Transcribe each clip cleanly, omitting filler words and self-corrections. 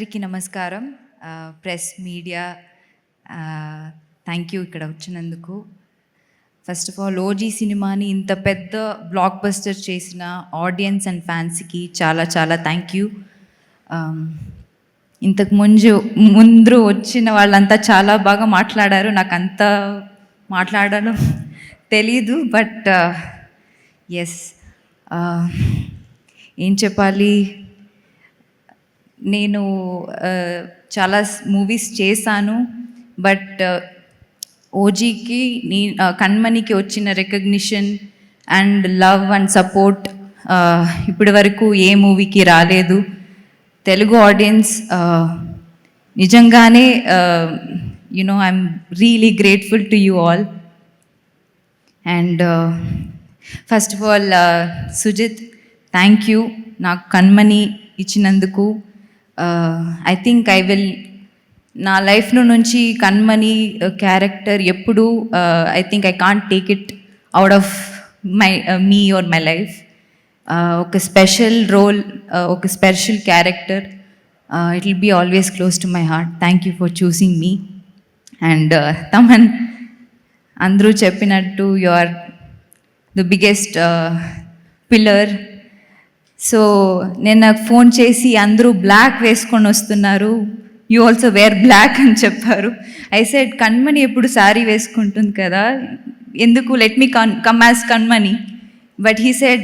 అందరికీ నమస్కారం. Press media thank you ఇక్కడ వచ్చినందుకు. ఫస్ట్ ఆఫ్ ఆల్ ఓజీ సినిమాని ఇంత పెద్ద బ్లాక్ బస్టర్ చేసిన ఆడియన్స్ అండ్ ఫ్యాన్స్కి చాలా చాలా థ్యాంక్ యూ. ఇంతకు ముందు వచ్చిన వాళ్ళంతా చాలా బాగా మాట్లాడారు. నాకు అంత మాట్లాడడం తెలీదు, బట్ ఎస్ ఏం చెప్పాలి, నేను చాలా మూవీస్ చేశాను, బట్ ఓజీకి కణ్మణికి వచ్చిన recognition and love and support ఇప్పటి వరకు ఏ మూవీకి రాలేదు. తెలుగు ఆడియన్స్ నిజంగానే I'm really grateful to you all. And first of all Sujeeth, thank you నాకు కణ్మణి ఇచ్చినందుకు. ఐ థింక్ నా లైఫ్లో నుంచి కణ్మణి క్యారెక్టర్ ఎప్పుడు I think I can't take it out of me or my life. ఒక స్పెషల్ రోల్, ఒక special character. It will be always close to my heart. Thank you for choosing me. And Thaman, అందరూ చెప్పినట్టు you are the biggest pillar. So నేను నాకు phone చేసి అందరూ black వేసుకొని వస్తున్నారు, యూ ఆల్సో వేర్ బ్లాక్ అని చెప్పారు. ఐ సెడ్ కణ్మణి ఎప్పుడు శారీ వేసుకుంటుంది కదా, ఎందుకు let me come as Kanmani. But he said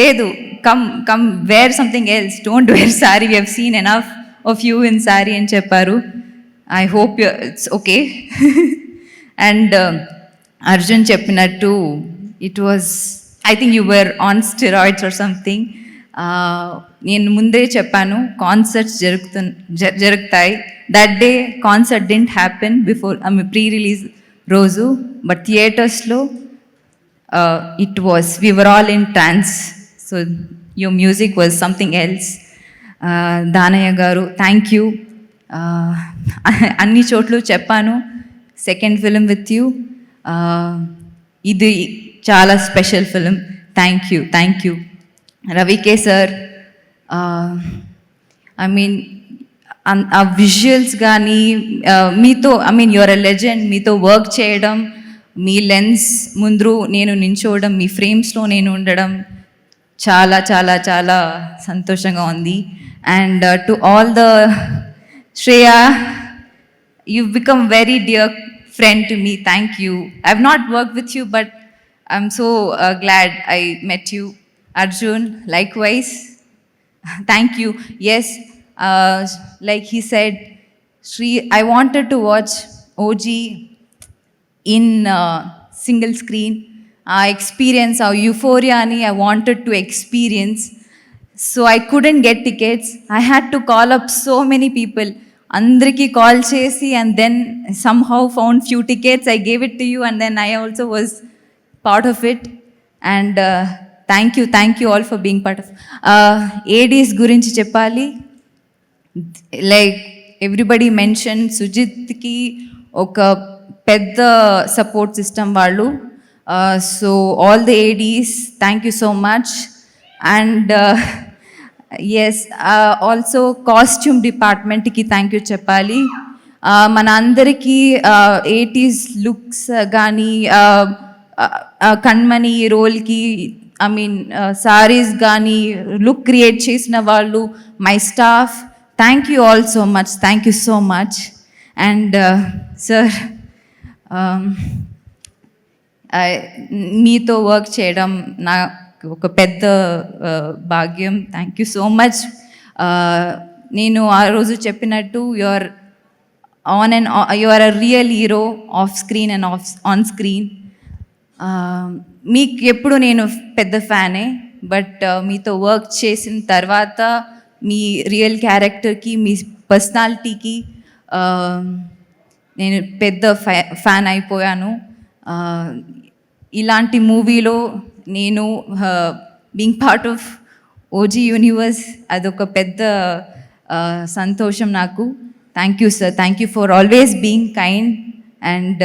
లేదు, come wear something else, don't wear sari, we have seen enough of you in sari అని చెప్పారు. I hope it's okay. And Arjun చెప్పినట్టు it was, I think you were on steroids or something. నేను ముందే చెప్పాను concerts జరుగుతాయి. That day concert didn't happen before pre release రోజు, but థియేటర్స్లో it was, we were all in trans. So your music was something else. Danayya గారు, thank you. అన్ని చోట్ల చెప్పాను, సెకండ్ ఫిలిం విత్ యూ, ఇది చాలా special film. Thank you. రవికే sir, I mean ఆ visuals కానీ మీతో, I mean your a legend, మీతో వర్క్ చేయడం, మీ లెన్స్ ముందు నేను నించోవడం, మీ ఫ్రేమ్స్లో నేను ఉండడం చాలా చాలా చాలా సంతోషంగా ఉంది. And to all the Shreya, you've become very dear friend to me. Thank you. I've not worked with you, but I'm so glad I met you. Arjun, likewise. Thank you. Yes, like he said, Shri, I wanted to watch OG in single screen. Experience our euphoria ani I wanted to experience. So I couldn't get tickets. I had to call up so many people. అందరికీ call చేసి and then somehow found few tickets. I gave it to you and then I also was part of it. And thank you all for being part of. ADs గురించి చెప్పాలి, like everybody mention, సుజిత్కి ఒక పెద్ద support system వాళ్ళు. So all the ADs, thank you so much. And yes, also costume డిపార్ట్మెంట్కి thank you చెప్పాలి. మన అందరికీ 80s లుక్స్ కానీ కణ్మణి రోల్కి, ఐ మీన్ సారీస్ కానీ లుక్ క్రియేట్ చేసిన వాళ్ళు, my staff, thank you all so much. Thank you so much. And sir, మీతో వర్క్ చేయడం నా ఒక పెద్ద భాగ్యం. Thank you so much. నేను ఆ రోజు చెప్పినట్టు you are a real hero off screen and on screen. మీకు ఎప్పుడు నేను పెద్ద ఫ్యానే, బట్ మీతో వర్క్ చేసిన తర్వాత మీ రియల్ క్యారెక్టర్కి, మీ పర్సనాలిటీకి నేను పెద్ద ఫ్యాన్ అయిపోయాను. ఇలాంటి మూవీలో నేను being part of OG universe, అదొక పెద్ద సంతోషం నాకు. Thank you sir. Thank you for always being kind. And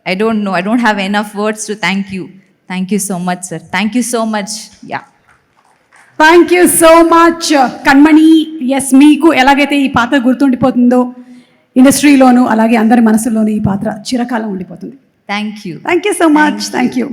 I don't know, I don't have enough words to thank you. Thank you so much, sir. Thank you so much. Yeah. Thank you so much, Kanmani. Yes, మీకు ఎలాగైతే ఈ పాత్ర గుర్తుండిపోతుందో ఇండస్ట్రీలోను, అలాగే అందరి మనసులోనూ ఈ పాత్ర చిరకాలం ఉండిపోతుంది. Thank you. Thank you so much. Thank you.